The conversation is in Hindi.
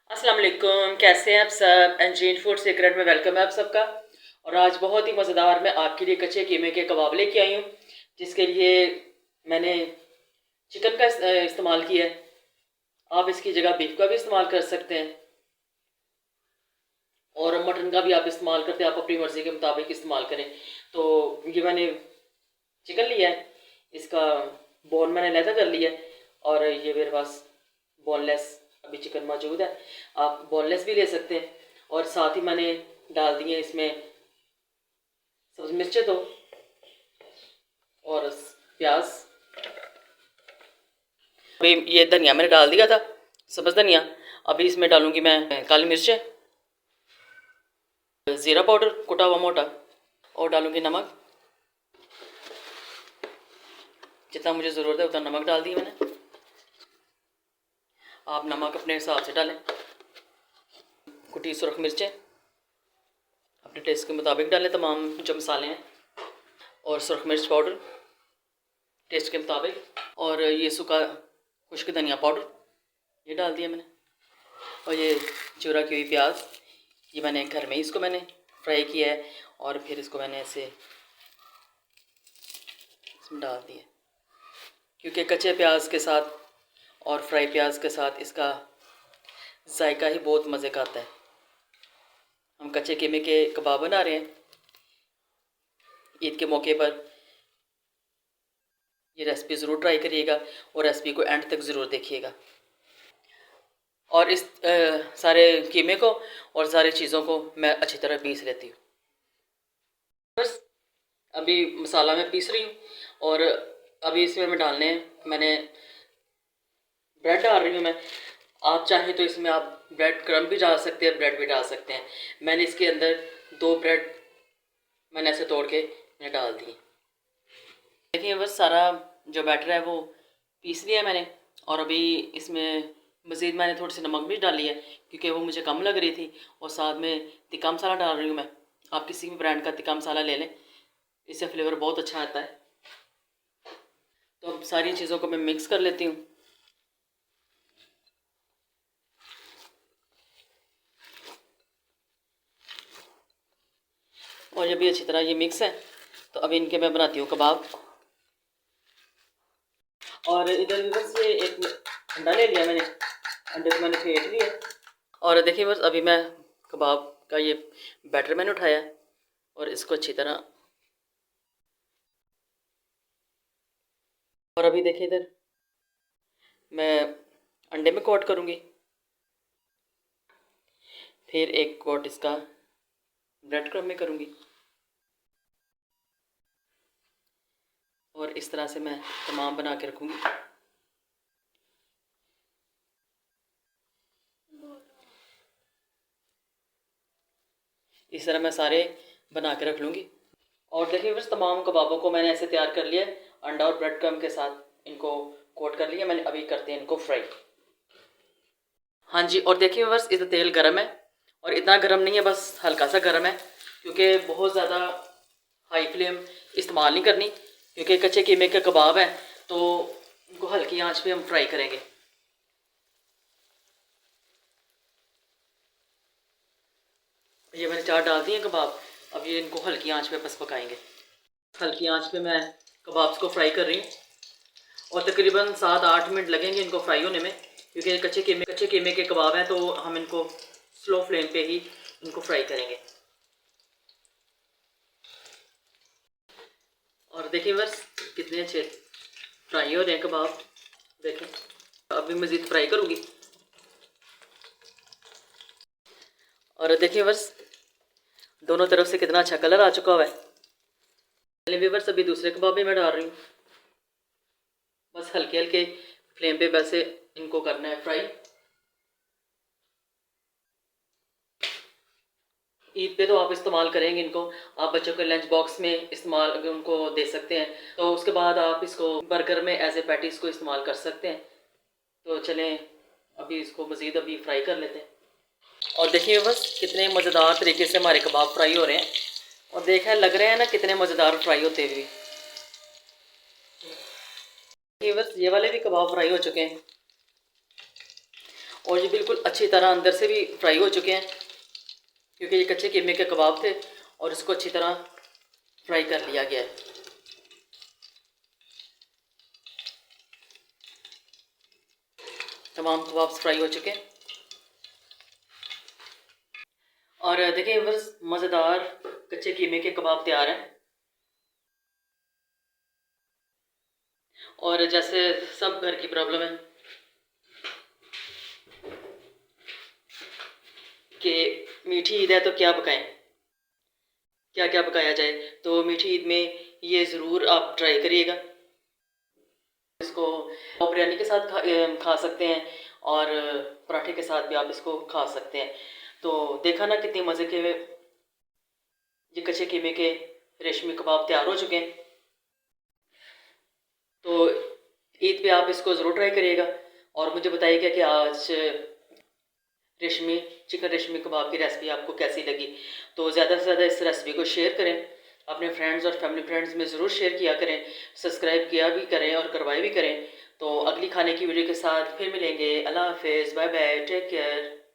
अस्सलाम वालेकुम, कैसे हैं आप सब। एंजीन फूड सीक्रेट में वेलकम है आप सबका। और आज बहुत ही मज़ेदार मैं आपके लिए कच्चे कीमे के कबाब लेके आई हूँ, जिसके लिए मैंने चिकन का इस्तेमाल किया है। आप इसकी जगह बीफ का भी इस्तेमाल कर सकते हैं और मटन का भी आप इस्तेमाल करते हैं, आप अपनी मर्ज़ी के मुताबिक इस्तेमाल करें। तो ये मैंने चिकन लिया है, इसका बोन मैंने लहदा कर लिया है और ये मेरे पास बोनलेस अभी चिकन मौजूद है। आप बोनलेस भी ले सकते हैं। और साथ ही मैंने डाल दिए इसमें सब्ज़ मिर्चें दो और प्याज। अभी ये धनिया मैंने डाल दिया था, सब्ज़ धनिया। अभी इसमें डालूंगी मैं काली मिर्चें, ज़ीरा पाउडर कुटा हुआ मोटा, और डालूंगी नमक। जितना मुझे ज़रूरत है उतना नमक डाल दिया मैंने। आप नमक अपने हिसाब से डालें। कुटी सुरख मिर्चें अपने टेस्ट के मुताबिक डालें, तमाम जो मसाले हैं। और सुरख मिर्च पाउडर टेस्ट के मुताबिक। और ये सूखा खुश्क धनिया पाउडर ये डाल दिया मैंने। और ये चूरा की हुई प्याज, ये मैंने घर में ही इसको मैंने फ्राई किया है और फिर इसको मैंने ऐसे इसमें डाल दिया, क्योंकि कच्चे प्याज के साथ और फ्राई प्याज के साथ इसका जायका ही बहुत मज़े का आता है। हम कच्चे कीमे के कबाब बना रहे हैं ईद के मौके पर। ये रेसिपी ज़रूर ट्राई करिएगा और रेसिपी को एंड तक ज़रूर देखिएगा। और इस सारे कीमे को और सारी चीज़ों को मैं अच्छी तरह पीस लेती हूँ। बस अभी मसाला मैं पीस रही हूँ और अभी इसमें मैं डालने हैं, मैंने ब्रेड डाल रही हूँ मैं। आप चाहें तो इसमें आप ब्रेड क्रम भी डाल सकते हैं, ब्रेड भी डाल सकते हैं। मैंने इसके अंदर 2 ब्रेड मैंने ऐसे तोड़ के मैंने डाल दिए। देखिए बस सारा जो बैटर है वो पीस लिया है मैंने। और अभी इसमें मज़ीद मैंने थोड़ी सी नमक भी डाली है, क्योंकि वो मुझे कम लग रही थी। और साथ में तिक्का मसाला डाल रही हूँ मैं। आप किसी भी ब्रांड का तिक्का मसाला ले लें, इससे फ्लेवर बहुत अच्छा आता है। तो अब सारी चीज़ों को मैं मिक्स कर लेती हूँ। और जब भी अच्छी तरह ये मिक्स है तो अभी इनके मैं बनाती हूँ कबाब। और इधर बस ये एक अंडा ले लिया मैंने, अंडे को मैंने फेंट लिया। और देखिए बस अभी मैं कबाब का ये बैटर मैंने उठाया और इसको अच्छी तरह, और अभी देखिए इधर मैं अंडे में कोट करूँगी, फिर एक कोट इसका ब्रेड क्रम्ब में करूँगी। और इस तरह से मैं तमाम बना के रखूँगी। इस तरह मैं सारे बना के रख लूँगी। और देखिए बस तमाम कबाबों को मैंने ऐसे तैयार कर लिया, अंडा और ब्रेड क्रम्ब के साथ इनको कोट कर लिया मैंने। अभी करते हैं इनको फ्राई। हाँ जी, और देखिए बस इधर तेल गर्म है, और इतना गर्म नहीं है, बस हल्का सा गर्म है, क्योंकि बहुत ज़्यादा हाई फ्लेम इस्तेमाल नहीं करनी, क्योंकि कच्चे कीमे के कबाब हैं तो इनको हल्की आंच पे हम फ्राई करेंगे। ये मैंने 4 डाल दिए कबाब। अब ये इनको हल्की आंच पे बस पकाएंगे। हल्की आंच पे मैं कबाब्स को फ्राई कर रही हूँ और तकरीबन 7-8 मिनट लगेंगे इनको फ्राई होने में, क्योंकि कच्चे कीमे के कबाब हैं तो हम इनको स्लो फ्लेम पे ही इनको फ्राई करेंगे। और देखिए बस कितने अच्छे फ्राई हो रहे हैं कबाब। देखें अभी मज़ीद फ्राई करूँगी। और देखिए बस दोनों तरफ से कितना अच्छा कलर आ चुका हुआ है। पहले भी बस अभी दूसरे कबाब भी मैं डाल रही हूँ। बस हल्के हल्के फ्लेम पे वैसे इनको करना है फ्राई। ईद पे तो आप इस्तेमाल करेंगे इनको, आप बच्चों के लंच बॉक्स में इस्तेमाल उनको दे सकते हैं। तो उसके बाद आप इसको बर्गर में एज ए पैटीज़ को इस्तेमाल कर सकते हैं। तो चलें अभी इसको मज़ीद अभी फ्राई कर लेते हैं। और देखिए बस कितने मज़ेदार तरीके से हमारे कबाब फ्राई हो रहे हैं, और देखा लग रहे हैं ना कितने मज़ेदार फ्राई होते हुए। ये बस ये वाले भी कबाब फ्राई हो चुके हैं। और ये बिल्कुल अच्छी तरह अंदर से भी फ्राई हो चुके हैं, क्योंकि ये कच्चे कीमे के कबाब थे और इसको अच्छी तरह फ्राई कर लिया गया है। तमाम कबाब फ्राई हो चुके हैं और देखिए बस मज़ेदार कच्चे कीमे के कबाब तैयार हैं। और जैसे सब घर की प्रॉब्लम है कि मीठी ईद है तो क्या पकाएं, क्या क्या पकाया जाए, तो मीठी ईद में ये ज़रूर आप ट्राई करिएगा। इसको आप बिरयानी के साथ खा सकते हैं और पराठे के साथ भी आप इसको खा सकते हैं। तो देखा ना कितने मज़े के ये कच्चे कीमे के रेशमी कबाब तैयार हो चुके हैं। तो ईद पे आप इसको ज़रूर ट्राई करिएगा और मुझे बताइएगा कि आज रेशमी चिकन रेशमी कबाब की रेसिपी आपको कैसी लगी। तो ज़्यादा से ज़्यादा इस रेसिपी को शेयर करें, अपने फ्रेंड्स और फैमिली फ्रेंड्स में ज़रूर शेयर किया करें, सब्सक्राइब किया भी करें और करवाए भी करें। तो अगली खाने की वीडियो के साथ फिर मिलेंगे। अल्लाह हाफिज़, बाय बाय, टेक केयर।